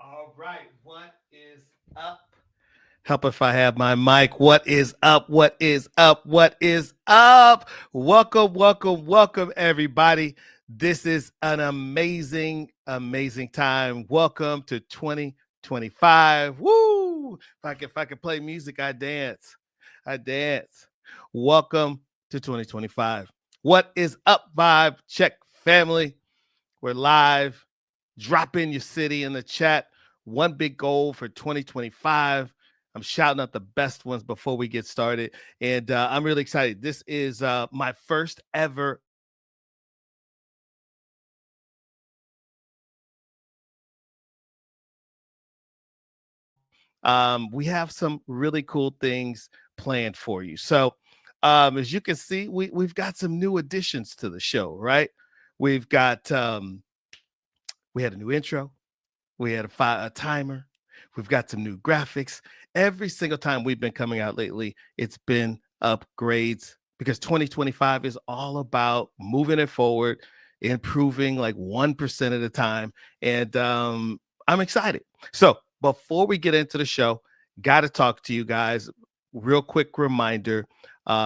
All right, what is up? Help if I have my mic. What is up? What is up? What is up? Welcome, welcome, welcome, everybody. This is an amazing, amazing time. Welcome to 2025. Woo! If I could play music, I dance. I dance. Welcome to 2025. What is up, Vibe Check family? We're live. Drop in your city in the chat. One big goal for 2025. I'm shouting out the best ones before we get started. And I'm really excited. This is my first ever we have some really cool things planned for you. So, as you can see, we've got some new additions to the show, right? We've got we had a new intro. We had a timer. We've got some new graphics. Every single time we've been coming out lately, it's been upgrades because 2025 is all about moving it forward, improving like 1% at a time. And I'm excited. So before we get into the show, got to talk to you guys. Real quick reminder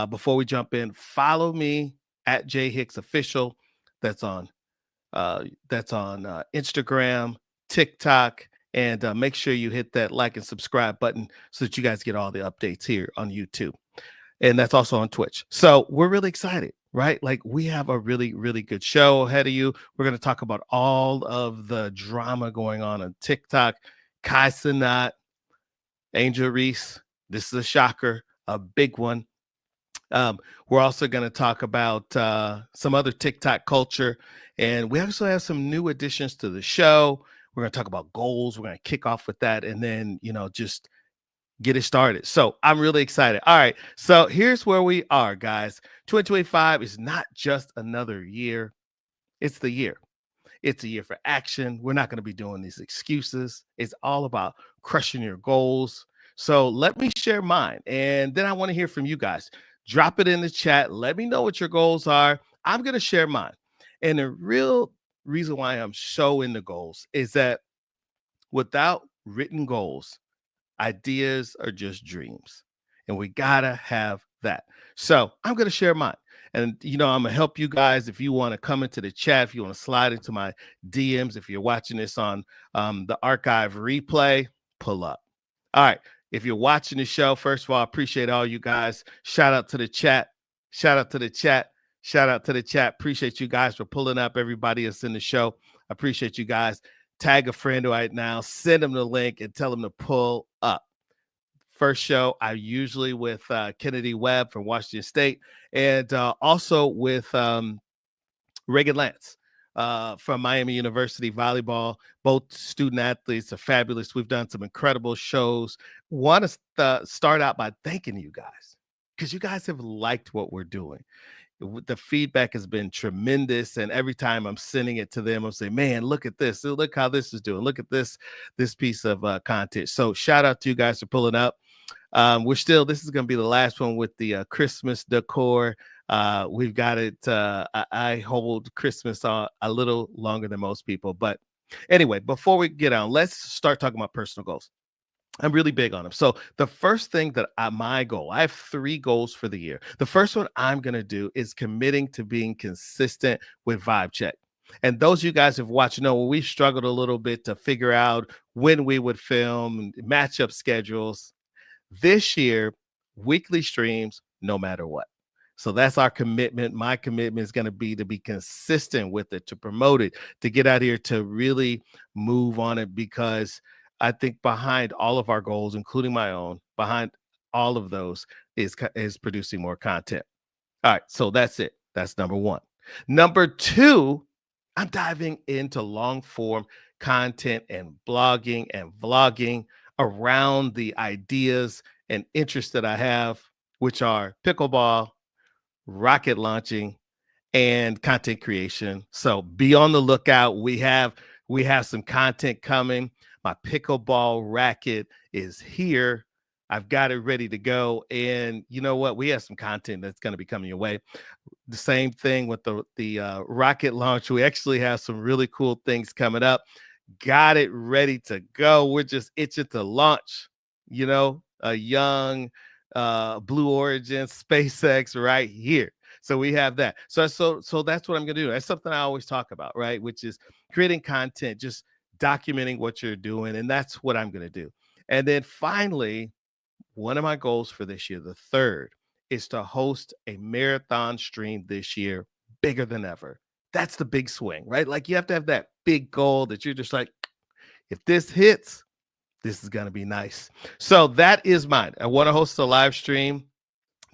before we jump in, follow me at J Hicks Official. That's on Instagram, TikTok, and make sure you hit that like and subscribe button so that you guys get all the updates here on YouTube. And that's also on Twitch. So we're really excited, right? Like we have a really, really good show ahead of you. We're going to talk about all of the drama going on TikTok. Kai Cenat, Angel Reese. This is a shocker, a big one. We're also going to talk about some other TikTok culture. And we also have some new additions to the show. We're going to talk about goals. We're going to kick off with that and then, just get it started. So I'm really excited. All right. So here's where we are, guys. 2025 is not just another year, it's the year. It's a year for action. We're not going to be doing these excuses. It's all about crushing your goals. So let me share mine. And then I want to hear from you guys. Drop it in the chat. Let me know what your goals are. I'm going to share mine. And the real reason why I'm so into goals is that without written goals, ideas are just dreams. And we got to have that. So I'm going to share mine. And, I'm going to help you guys if you want to come into the chat, if you want to slide into my DMs, if you're watching this on the archive replay, pull up. All right. If you're watching the show, first of all, I appreciate all you guys. Shout out to the chat. Shout out to the chat. Shout out to the chat. Appreciate you guys for pulling up everybody that's in the show. I appreciate you guys. Tag a friend right now. Send them the link and tell them to pull up. First show, I usually with Kennedy Webb from Washington State and also with Reagan Lance from Miami University volleyball. Both student athletes are fabulous. We've done some incredible shows. Want to start out by thanking you guys because you guys have liked what we're doing. The feedback has been tremendous, and every time I'm sending it to them, I'm saying, "Man, look at this! Look how this is doing! Look at this piece of content." So, shout out to you guys for pulling up. This is going to be the last one with the Christmas decor. We've got it. I hold Christmas a little longer than most people. But anyway, before we get on, let's start talking about personal goals. I'm really big on them. So the first thing that my goal, I have 3 goals for the year. The first one I'm going to do is committing to being consistent with VibeCheck. And those of you guys who've watched know we've struggled a little bit to figure out when we would film, match up schedules. This year, weekly streams, no matter what. So that's our commitment. My commitment is going to be consistent with it, to promote it, to get out here, to really move on it, because I think behind all of our goals, including my own, behind all of those is producing more content. All right, so that's it. That's number 1. Number 2, I'm diving into long form content and blogging and vlogging around the ideas and interests that I have, which are pickleball, rocket launching, and content creation. So be on the lookout. We have some content coming. My pickleball racket is here. I've got it ready to go. And you know what? We have some content that's going to be coming your way. The same thing with the rocket launch. We actually have some really cool things coming up. got it ready to go. We're just itching to launch, a young Blue Origin SpaceX right here. So we have that. So that's what I'm gonna do. That's something I always talk about, right? Which is creating content, just documenting what you're doing, and that's what I'm gonna do. And then finally, one of my goals for this year, the third, is to host a marathon stream this year, bigger than ever. That's the big swing, right? Like you have to have that big goal that you're just like, if this hits, this is going to be nice. So that is mine. I want to host a live stream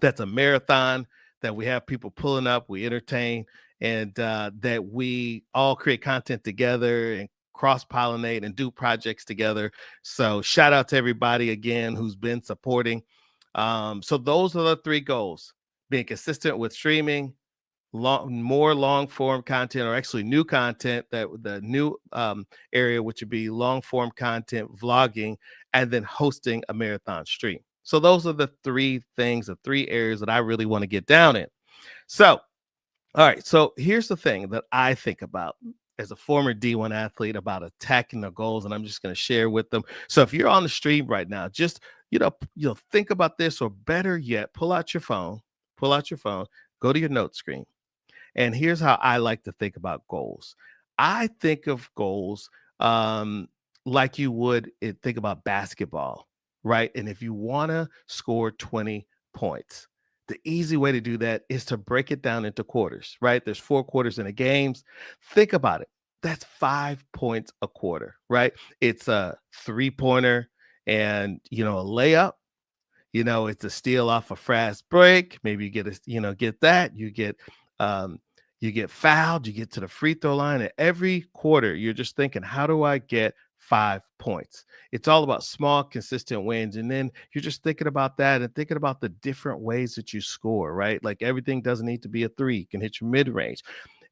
that's a marathon, that we have people pulling up, we entertain, and that we all create content together and cross pollinate and do projects together. So shout out to everybody again who's been supporting. So those are the three goals: being consistent with streaming, more long form content, or actually new content, that the new area, which would be long form content, vlogging, and then hosting a marathon stream. So those are the three things, the three areas that I really want to get down in. So all right, so here's the thing that I think about as a former D1 athlete about attacking the goals, and I'm just going to share with them. So if you're on the stream right now, just think about this, or better yet, pull out your phone, go to your note screen, and here's how I like to think about goals. I think of goals like you would think about basketball, right? And if you want to score 20 points, the easy way to do that is to break it down into quarters, right? There's 4 quarters in a game. Think about it. That's 5 points a quarter, right? It's a 3-pointer and, a layup. It's a steal off a fast break. Maybe you get that. You get fouled, you get to the free throw line, and every quarter you're just thinking, how do I get 5 points? It's all about small, consistent wins. And then you're just thinking about that and thinking about the different ways that you score, right? Like everything doesn't need to be a three. You can hit your mid range.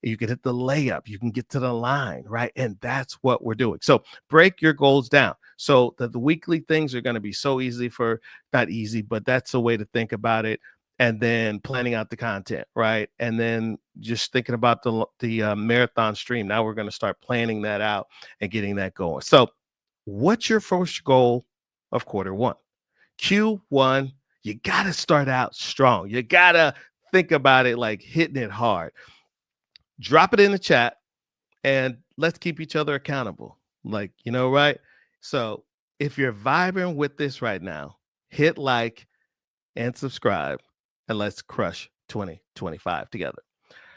You can hit the layup, you can get to the line, right? And that's what we're doing. So break your goals down so that the weekly things are going to be so easy not easy, but that's a way to think about it. And then planning out the content, right? And then just thinking about the marathon stream. Now we're going to start planning that out and getting that going. So what's your first goal of quarter one? Q1, you got to start out strong. You got to think about it like hitting it hard. Drop it in the chat and let's keep each other accountable. Like, right? So if you're vibing with this right now, hit like and subscribe, and let's crush 2025 together.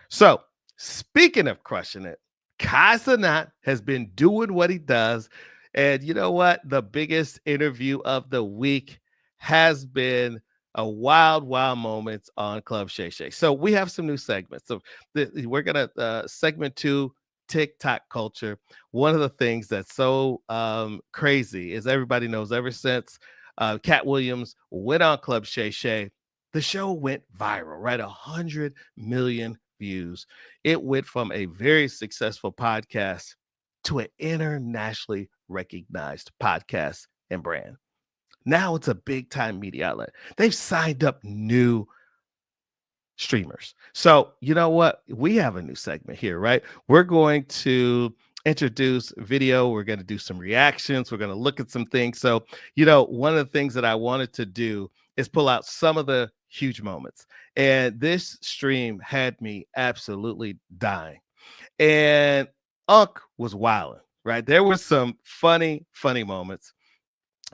So speaking of crushing it, Kai Cenat has been doing what he does. And you know what? The biggest interview of the week has been a wild, wild moments on Club Shay Shay. So we have some new segments. So we're going to segment 2, TikTok culture. One of the things that's so crazy is everybody knows ever since Cat Williams went on Club Shay Shay, the show went viral, right? 100 million views. It went from a very successful podcast to an internationally recognized podcast and brand. Now it's a big time media outlet. They've signed up new streamers. So, you know what? We have a new segment here, right? We're going to introduce video. We're going to do some reactions. We're going to look at some things. So, one of the things that I wanted to do is pull out some of the huge moments. And this stream had me absolutely dying. And Unc was wilding, right? There were some funny, funny moments.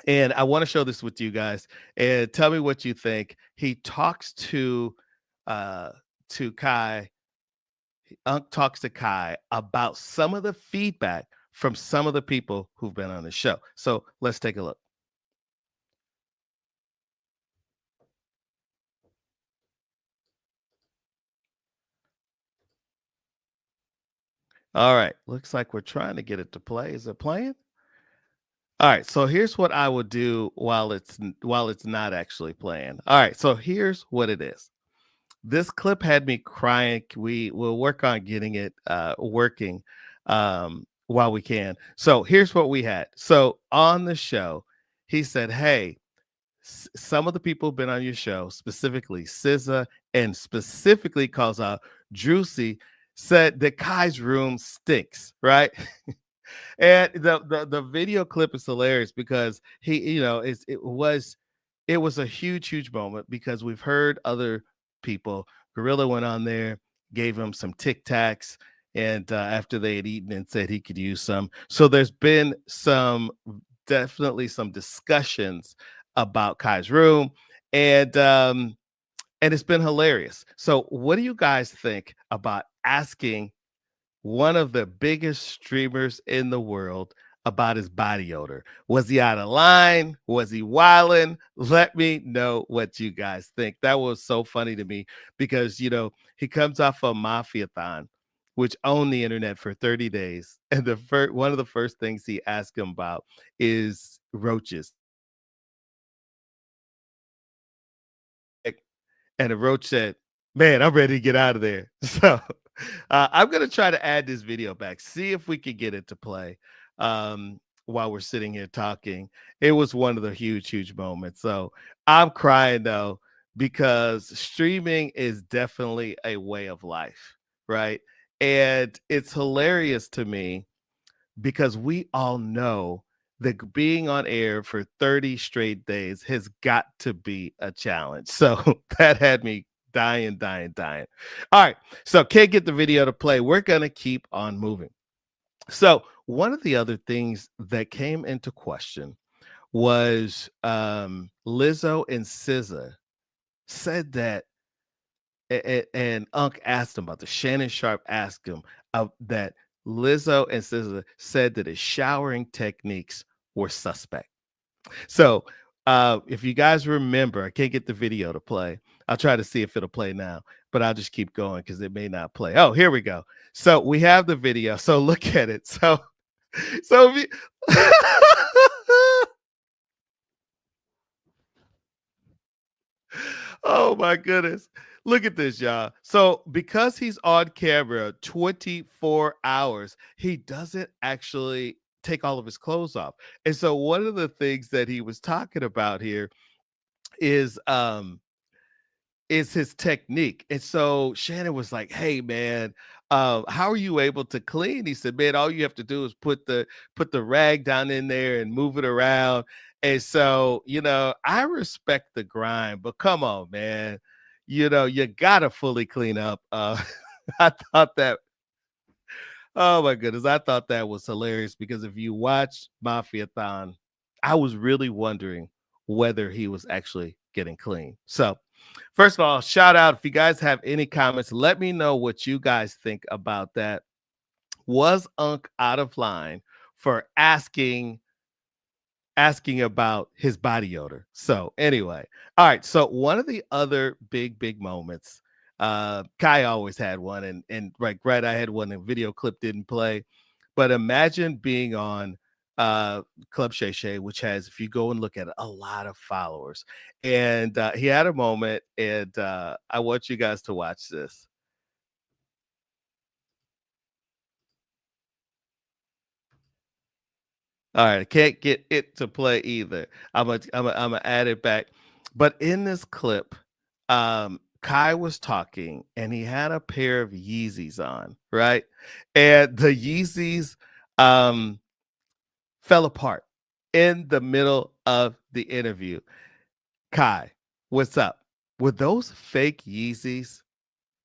And I want to show this with you guys and tell me what you think. He talks to Kai. Unc talks to Kai about some of the feedback from some of the people who've been on the show. So let's take a look. All right. Looks like we're trying to get it to play. Is it playing? All right. So here's what I would do while it's not actually playing. All right. So here's what it is. This clip had me crying. We will work on getting it working while we can. So here's what we had. So on the show, he said, hey, some of the people who've been on your show, specifically SZA, and specifically calls out Drucy, said that Kai's room stinks, right? And the video clip is hilarious because it was a huge moment because we've heard other people. Gorilla went on there, gave him some Tic Tacs, and after they had eaten and said he could use some. So there's been definitely some discussions about Kai's room, and it's been hilarious. So what do you guys think about asking one of the biggest streamers in the world about his body odor? Was he out of line? Was he wilding? Let me know what you guys think. That was so funny to me because he comes off a Mafiathon, which owned the internet for 30 days, and one of the first things he asked him about is roaches. And the roach said, "Man, I'm ready to get out of there." So I'm gonna try to add this video back, see if we can get it to play while we're sitting here talking. It was one of the huge moments. So I'm crying though, because streaming is definitely a way of life, right? And it's hilarious to me because we all know that being on air for 30 straight days has got to be a challenge. So that had me dying. All right. So can't get the video to play. We're going to keep on moving. So one of the other things that came into question was Lizzo and SZA said that, and Unc asked him about this. Shannon Sharp asked him that Lizzo and SZA said that his showering techniques were suspect. So, if you guys remember, I can't get the video to play. I'll try to see if it'll play now, but I'll just keep going because it may not play. Oh, here we go. So we have the video. So look at it. So if oh my goodness. Look at this, y'all. So, because he's on camera 24 hours, he doesn't actually take all of his clothes off. And so, one of the things that he was talking about here is his technique. And so Shannon was like, "Hey man, how are you able to clean?" He said, "Man, all you have to do is put the rag down in there and move it around." And so, I respect the grind, but come on, man. You gotta fully clean up. I thought that, oh my goodness, I thought that was hilarious because if you watch Mafiathon, I was really wondering whether he was actually getting clean. So, first of all, shout out. If you guys have any comments, let me know what you guys think about that. Was Unc out of line for asking about his body odor? So anyway, all right. So one of the other big moments, Kai always had one, and right, I had one. The video clip didn't play, but imagine being on Club Shay Shay, which has, if you go and look at it, a lot of followers. And he had a moment, and I want you guys to watch this. All right, I can't get it to play either. I'm gonna add it back. But in this clip, Kai was talking and he had a pair of Yeezys on, right? And the Yeezys fell apart in the middle of the interview. Kai, what's up? Were those fake Yeezys?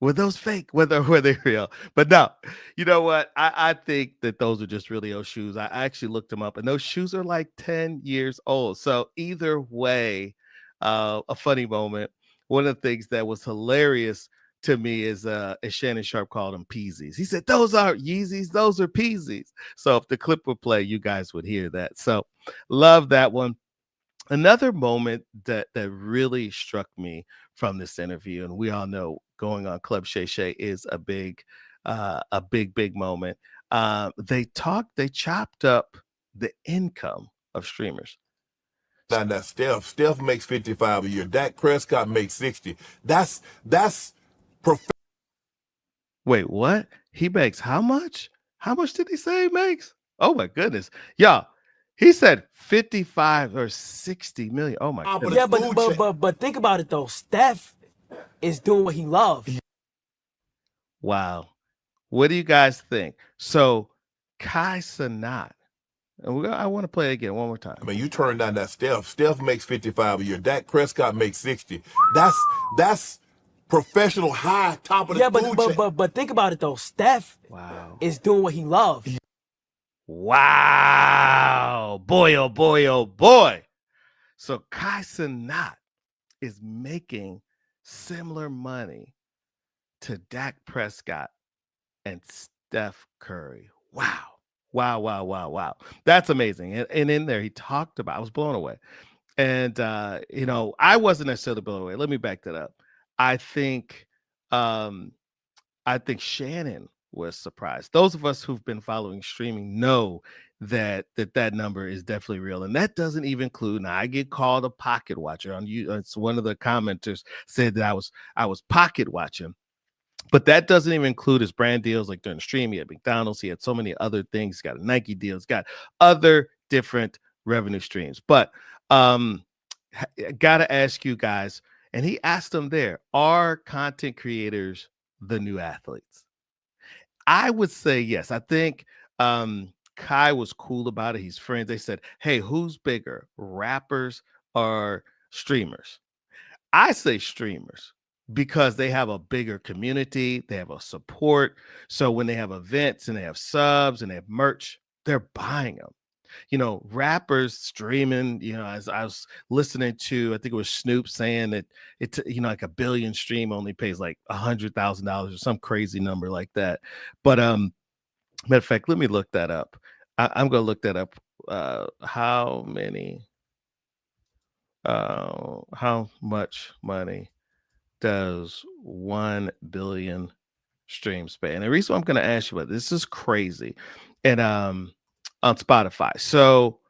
Were those fake? Were they real? But no, you know what? I think that those are just really old shoes. I actually looked them up, and those shoes are like 10 years old. So either way, a funny moment. One of the things that was hilarious to me is as Shannon Sharp called them Peasies. He said, "Those aren't Yeezys, those are Peasies." So if the clip would play, you guys would hear that. So love that one. Another moment that really struck me from this interview, and we all know going on Club Shay Shay is a big moment. They chopped up the income of streamers. Now that Steph makes 55 a year. Dak Prescott makes 60. That's Wait, what? He makes how much? How much did he say he makes? Oh my goodness. Yeah. He said 55 or 60 million. Oh my goodness. Yeah, but think about it though. Steph is doing what he loves. Wow. What do you guys think? So Kai Sanat. And I want to play it again one more time. I mean, you turn down that Steph. Steph makes 55 a year. Dak Prescott makes 60. That's professional high top of the Yeah, food chain. but think about it though. Steph Wow. is doing what he loves. Wow. Boy, oh boy, oh boy. So Kai Sanat is making similar money to Dak Prescott and Steph Curry. Wow. Wow, wow, wow, wow. That's amazing. And in there, he talked about, I was blown away. And I wasn't necessarily blown away. Let me back that up. I think um, I think Shannon was surprised. Those of us who've been following streaming know that number is definitely real, and that doesn't even include. Now, I get called a pocket watcher on you. It's one of the commenters said that I was pocket watching, but that doesn't even include his brand deals. Like during the stream, he had McDonald's, he had so many other things. He's got a Nike deal, he's got other different revenue streams. But gotta ask you guys, and he asked them there: are content creators the new athletes? I would say yes. I think Kai was cool about it. He's friends. They said, hey, who's bigger, rappers or streamers? I say streamers because they have a bigger community, they have a support. So when they have events and they have subs and they have merch, they're buying them. Rappers streaming, as I was listening to, I think it was Snoop saying that it's, like a billion stream only pays like $100,000 or some crazy number like that. But matter of fact, let me look that up. I'm going to look that up. How much money does 1 billion streams pay? And the reason I'm going to ask you about this is crazy. And on Spotify. So,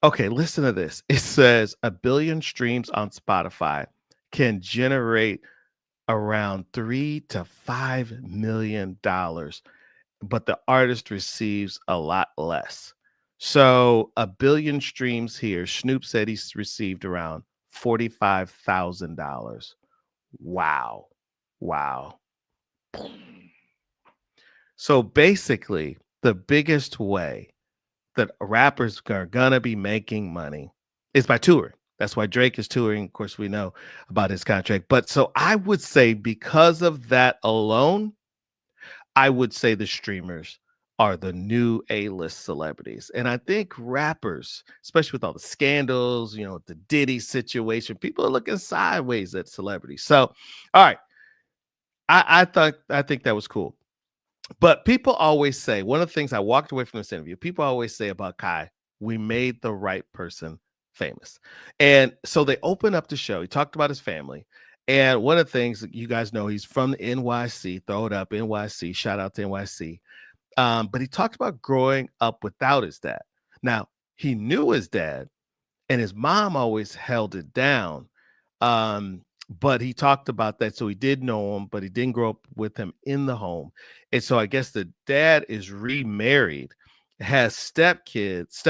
okay, listen to this. It says 1 billion streams on Spotify can generate around $3 to $5 million, but the artist receives a lot less. So 1 billion streams here. Snoop said he's received around $45,000. Wow. Wow. So basically, the biggest way that rappers are gonna be making money is by touring. That's why Drake is touring. Of course, we know about his contract. But so I would say because of that alone, I would say the streamers are the new A-list celebrities. And I think rappers, especially with all the scandals, the Diddy situation, people are looking sideways at celebrities. So, all right. I think that was cool. But people always say, one of the things I walked away from this interview, people always say about Kai, we made the right person famous. And so they open up the show. He talked about his family. And one of the things that you guys know, he's from the NYC, throw it up, NYC, shout out to NYC. But he talked about growing up without his dad. Now, he knew his dad, and his mom always held it down. But he talked about that. So he did know him, but he didn't grow up with him in the home. And so I guess the dad is remarried, has siblings.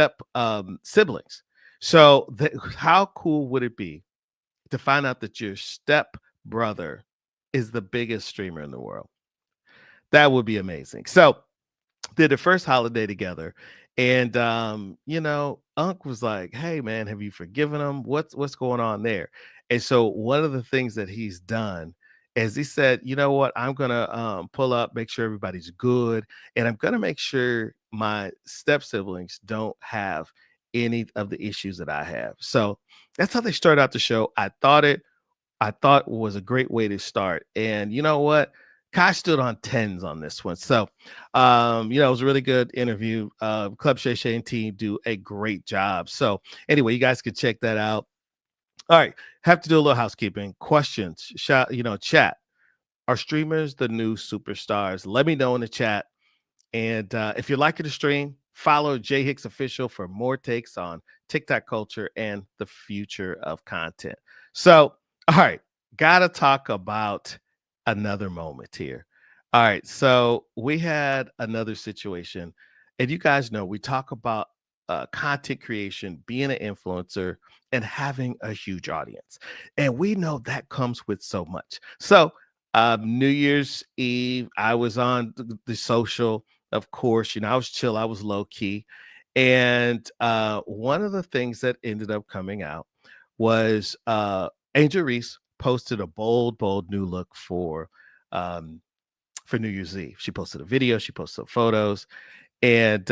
So how cool would it be to find out that your step brother is the biggest streamer in the world? That would be amazing. So did the first holiday together, and Unc was like, hey man, have you forgiven him? What's going on there? And so one of the things that he's done is he said, you know what, I'm gonna pull up, make sure everybody's good, and I'm gonna make sure my step siblings don't have any of the issues that I have. So that's how they start out the show. I thought was a great way to start. And you know what? Kai stood on tens on this one. So, it was a really good interview. Club Shay Shay and team do a great job. So, anyway, you guys can check that out. All right, have to do a little housekeeping. Questions, chat. Are streamers the new superstars? Let me know in the chat. And if you're liking the stream, follow J Hicks Official for more takes on TikTok culture and the future of content. So, all right, gotta talk about another moment here. All right, so we had another situation, and you guys know we talk about content creation, being an influencer, and having a huge audience, and we know that comes with so much. So, New Year's Eve, I was on the social, of course, I was chill, I was low key. And one of the things that ended up coming out was Angel Reese posted a bold new look um, for New Year's Eve. She posted a video, she posted some photos. And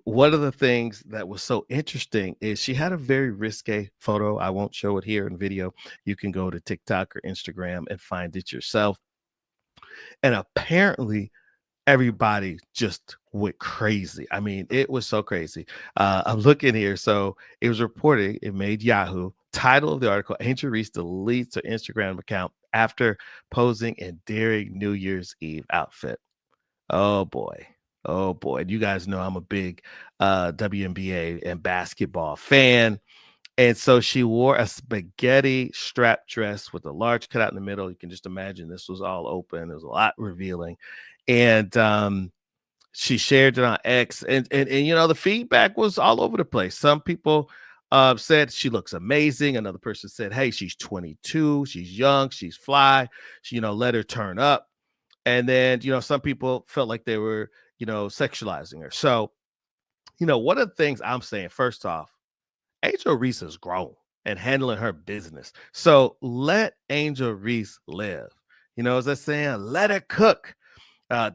one of the things that was so interesting is she had a very risque photo. I won't show it here in video. You can go to TikTok or Instagram and find it yourself. And apparently, everybody just went crazy. I mean, it was so crazy. I'm looking here. So it was reported, it made Yahoo. Title of the article: Angel Reese deletes her Instagram account after posing in daring New Year's Eve outfit. Oh boy. Oh boy. And you guys know I'm a big WNBA and basketball fan. And so she wore a spaghetti strap dress with a large cutout in the middle. You can just imagine this was all open. It was a lot revealing. And she shared it on X. And the feedback was all over the place. Some people said she looks amazing. Another person said, hey, she's 22. She's young. She's fly. She, let her turn up. And then, some people felt like they were, sexualizing her. So, one of the things I'm saying, first off, Angel Reese is grown and handling her business. So let Angel Reese live. As I saying, let her cook.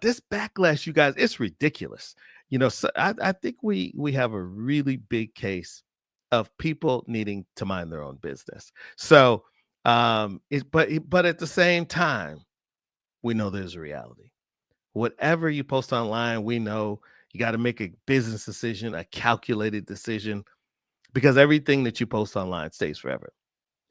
This backlash, you guys, it's ridiculous. So I think we have a really big case of people needing to mind their own business. So but at the same time, we know there's a reality. Whatever you post online, we know you got to make a business decision, a calculated decision, because everything that you post online stays forever.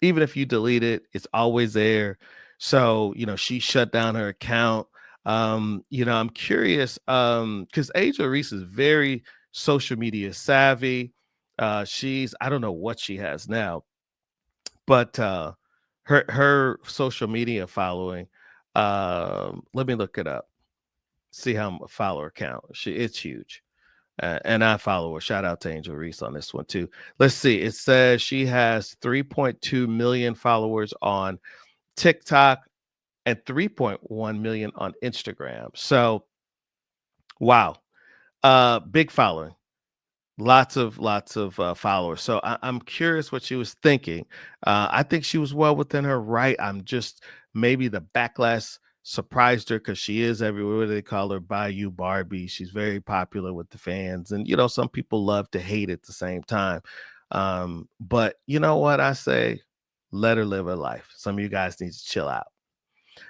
Even if you delete it, it's always there. So, she shut down her account. I'm curious because Angel Reese is very social media savvy. I don't know what she has now, but her social media following, let me look it up, see how follower count. It's huge. And I follow her. Shout out to Angel Reese on this one too. Let's see. It says she has 3.2 million followers on TikTok and 3.1 million on Instagram. So, wow, big following. Lots of followers. So I'm curious what she was thinking. I think she was well within her right. I'm just maybe the backlash surprised her because she is everywhere. What do they call her? Bayou Barbie. She's very popular with the fans, and some people love to hate at the same time. But you know what I say? Let her live her life. Some of you guys need to chill out.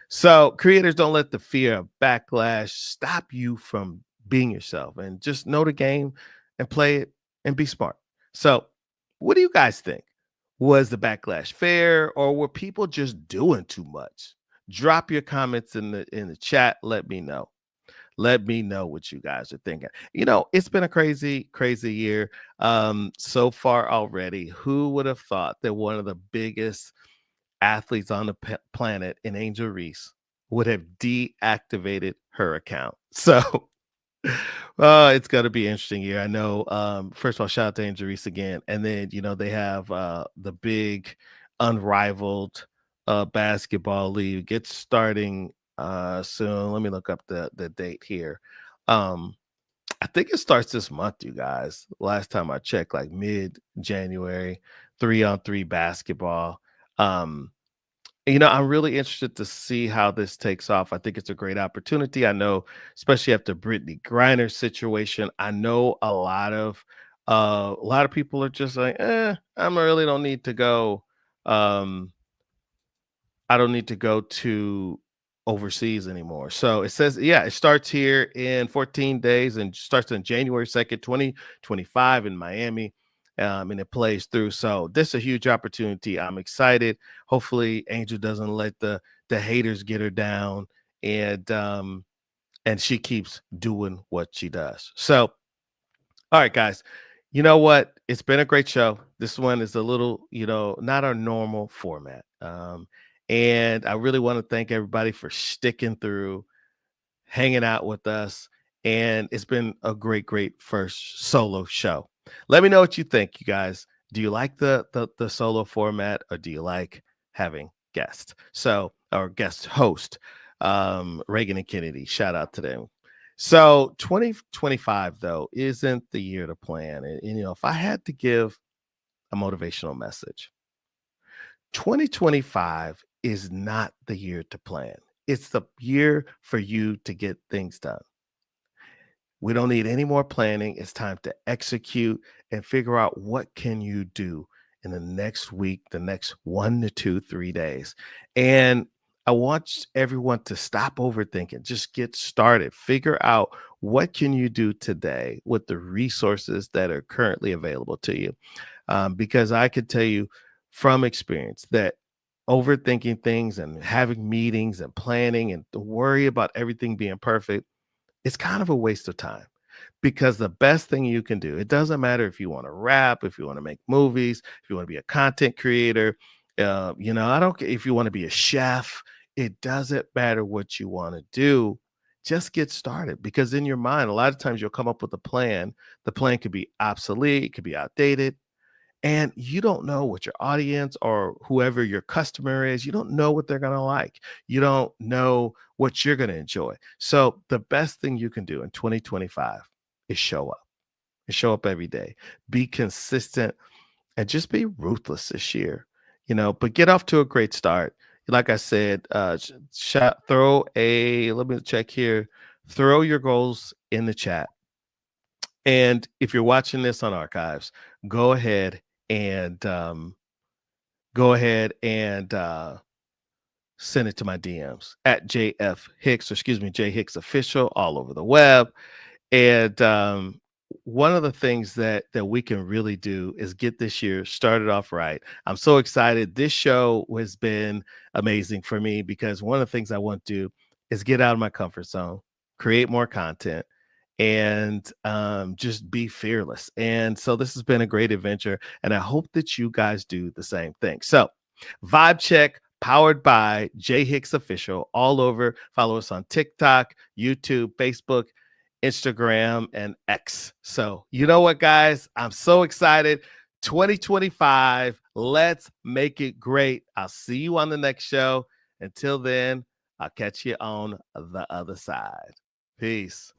So creators, don't let the fear of backlash stop you from being yourself, and just know the game and play it and be smart. So what do you guys think? Was the backlash fair, or were people just doing too much? Drop your comments in the chat. Let me know. Let me know what you guys are thinking. It's been a crazy year so far already. Who would have thought that one of the biggest athletes on the planet, in Angel Reese, would have deactivated her account? So it's going to be an interesting year. I know. First of all, shout out to Angel Reese again. And then, they have the big unrivaled basketball league. It's starting soon. Let me look up the date here. I think it starts this month, you guys. Last time I checked, like mid-January, 3-on-3 basketball. I'm really interested to see how this takes off. I think it's a great opportunity. I know, especially after Brittany Griner's situation, I know a lot of people are just like, I really don't need to go. I don't need to go to overseas anymore. So it says, it starts here in 14 days and starts on January 2nd, 2025 in Miami. And it plays through. So this is a huge opportunity. I'm excited. Hopefully Angel doesn't let the haters get her down, and she keeps doing what she does. So, all right, guys, you know what? It's been a great show. This one is a little, not our normal format. And I really want to thank everybody for sticking through, hanging out with us. And it's been a great first solo show. Let me know what you think, you guys. Do you like the solo format, or do you like having guests? So, our guest host, Reagan and Kennedy, shout out to them. So 2025 though isn't the year to plan. And if I had to give a motivational message, 2025 is not the year to plan. It's the year for you to get things done. We don't need any more planning. It's time to execute and figure out what can you do in the next week, the next 1 to 2, 3 days. And I want everyone to stop overthinking. Just get started. Figure out what can you do today with the resources that are currently available to you. Because I could tell you from experience that overthinking things and having meetings and planning and the worry about everything being perfect, it's kind of a waste of time, because the best thing you can do, it doesn't matter if you want to rap, if you want to make movies, if you want to be a content creator, I don't care if you want to be a chef. It doesn't matter what you want to do. Just get started, because in your mind, a lot of times you'll come up with a plan. The plan could be obsolete, it could be outdated, and you don't know what your audience or whoever your customer is, you don't know what they're going to like. You don't know what you're going to enjoy. So the best thing you can do in 2025 is show up and show up every day. Be consistent and just be ruthless this year, but get off to a great start. Like I said, let me check here, throw your goals in the chat. And if you're watching this on archives, go ahead and send it to my DMs at JF Hicks, or excuse me, J Hicks Official, all over the web. And one of the things that we can really do is get this year started off right. I'm so excited. This show has been amazing for me, because one of the things I want to do is get out of my comfort zone, create more content, and just be fearless. And so this has been a great adventure, and I hope that you guys do the same thing. So VibeCheck, powered by J Hicks Official, all over. Follow us on TikTok, YouTube, Facebook, Instagram, and X. So you know what, guys? I'm so excited. 2025, let's make it great. I'll see you on the next show. Until then, I'll catch you on the other side. Peace.